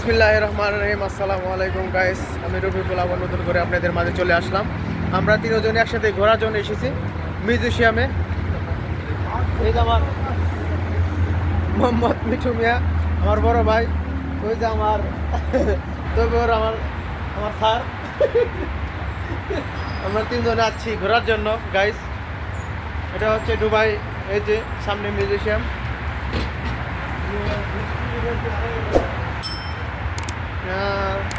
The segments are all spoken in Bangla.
বিসমিল্লাহির রহমানির রহিম। আসসালামু আলাইকুম গাইস, আমি রফিকুল আবার নতুন করে আপনাদের মাঝে চলে আসলাম। আমরা তিনজন একসাথে ঘোরার জন্য এসেছি মিউজিয়ামে। এই যে আমার মোহাম্মদ মিঠু মিয়া, আমার বড় ভাই। ওই যে আমার তবে আমার আমার স্যার। আমরা তিনজনে আছি ঘোরার জন্য গাইস। এটা হচ্ছে দুবাই, এই যে সামনে মিউজিয়াম।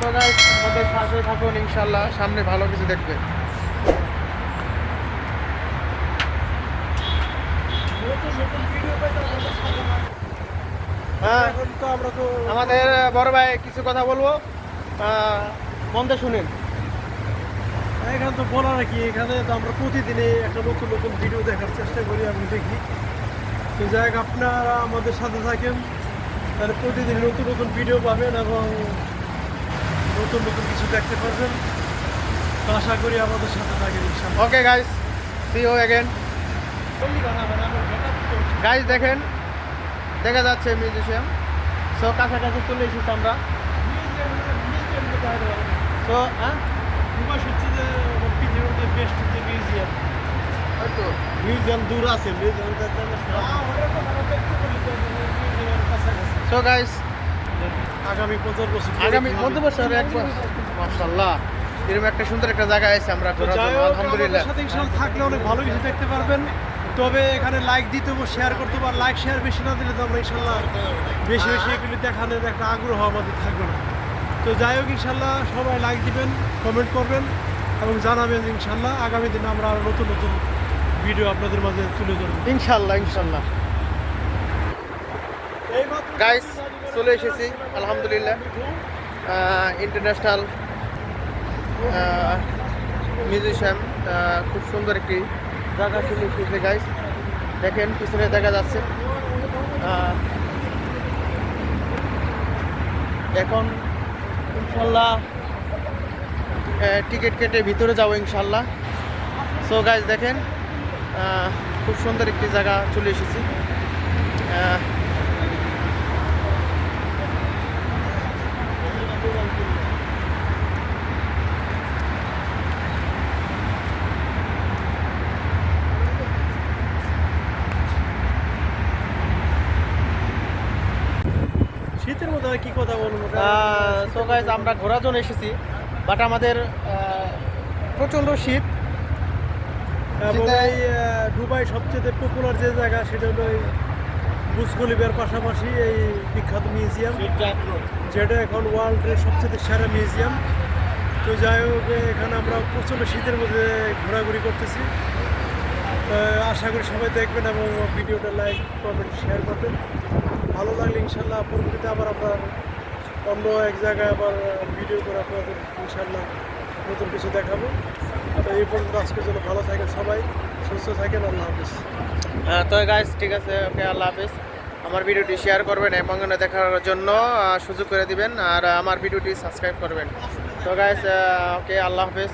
তো গাইস, আমাদের সাথে থাকুন, ইনশাল্লাহ সামনে ভালো কিছু দেখবে। হ্যাঁ, এখন তো আমরা তো আমাদের বড় ভাই কিছু কথা বলবো, মন দিয়ে শুনেন। এখানে তো বলার কি, এখানে তো আমরা প্রতিদিনই একটা নতুন নতুন ভিডিও দেখার চেষ্টা করি, আমি দেখি। তো যাই হোক, আপনারা আমাদের সাথে থাকেন, তাহলে প্রতিদিন নতুন নতুন ভিডিও পাবেন এবং নতুন নতুন কিছু দেখতে পারবেন। তো আশা করি আমাদের সাথে থাকেন ইনশাআল্লাহ। Okay guys, see you again. Guys দেখেন, দেখা যাচ্ছে মিউজিয়াম। সো কাছাকাছি চলে এসেছি আমরা। সো হচ্ছে যে পৃথিবীর বেস্ট যে মিউজিয়াম, হয়তো মিউজিয়াম দূর আছে, সো গাইস, আগামী 50 বছর, আগামী 50 বছর একবার মাশাআল্লাহ এরকম একটা সুন্দর একটা জায়গা আছে আমরা ঘোরার জন্য। আলহামদুলিল্লাহ, সাথে ইনশাআল্লাহ থাকলে অনেক ভালো কিছু দেখতে পারবেন। তবে এখানে লাইক দিতে হবে, শেয়ার করতে হবে। লাইক শেয়ার বেশি না দিলে তো আমরা ইনশাআল্লাহ বেশি বেশি এগুলি দেখানোর একটা আগ্রহ আমাদের থাকবে না। তো যাই হোক, ইনশাআল্লাহ সবাই লাইক দিবেন, কমেন্ট করবেন এবং জানাবেন। ইনশাআল্লাহ আগামী দিনে আমরা আরও নতুন নতুন ভিডিও আপনাদের মাঝে তুলে ধরব ইনশাআল্লাহ ইনশাআল্লাহ। গাইস, চলে এসেছি আলহামদুলিল্লাহ ইন্টারন্যাশনাল মিউজিয়াম। খুব সুন্দর একটি জায়গা চলে এসেছে গাইস। দেখেন পিছনে দেখা যাচ্ছে। এখন ইনশাল্লাহ টিকিট কেটে ভিতরে যাবো ইনশাল্লাহ। সো গাইস দেখেন, খুব সুন্দর একটি জায়গা চলে এসেছি। শীতের মধ্যে কি কথা বলবো। সো গাইস, আমরা ঘোরার জন্য এসেছি, বাট আমাদের প্রচণ্ড শীত। এবং এই দুবাই সবচেয়ে পপুলার যে জায়গা, সেটা হলো এই বুর্জ খলিফার পাশাপাশি এই বিখ্যাত মিউজিয়াম, যেটা এখন ওয়ার্ল্ডের সবচেয়ে সেরা মিউজিয়াম। তো যাই হোক, এখানে আমরা প্রচণ্ড শীতের মধ্যে ঘোরাঘুরি করতেছি। আশা করি সবাই দেখবেন এবং ভিডিওটা লাইক কমেন্ট শেয়ার করবেন। ভালো লাগলে ইনশাল্লাহ পরবর্তীতে আবার আমরা অন্য এক জায়গায় আবার ভিডিও করে আপনাদের ইনশাল্লাহ নতুন কিছু দেখাবো। তো এই পর্যন্ত আজকের জন্য ভালো থাকেন সবাই, সুস্থ থাকেন। আল্লাহ হাফিজ। তো গাইস, ঠিক আছে, ওকে, আল্লাহ হাফিজ। আমার ভিডিওটি শেয়ার করবেন এবং দেখার জন্য সুযোগ করে দিবেন, আর আমার ভিডিওটি সাবস্ক্রাইব করবেন। তো গাইস, ওকে, আল্লাহ হাফিজ।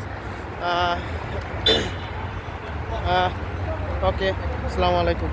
ওকে, আসসালামু আলাইকুম।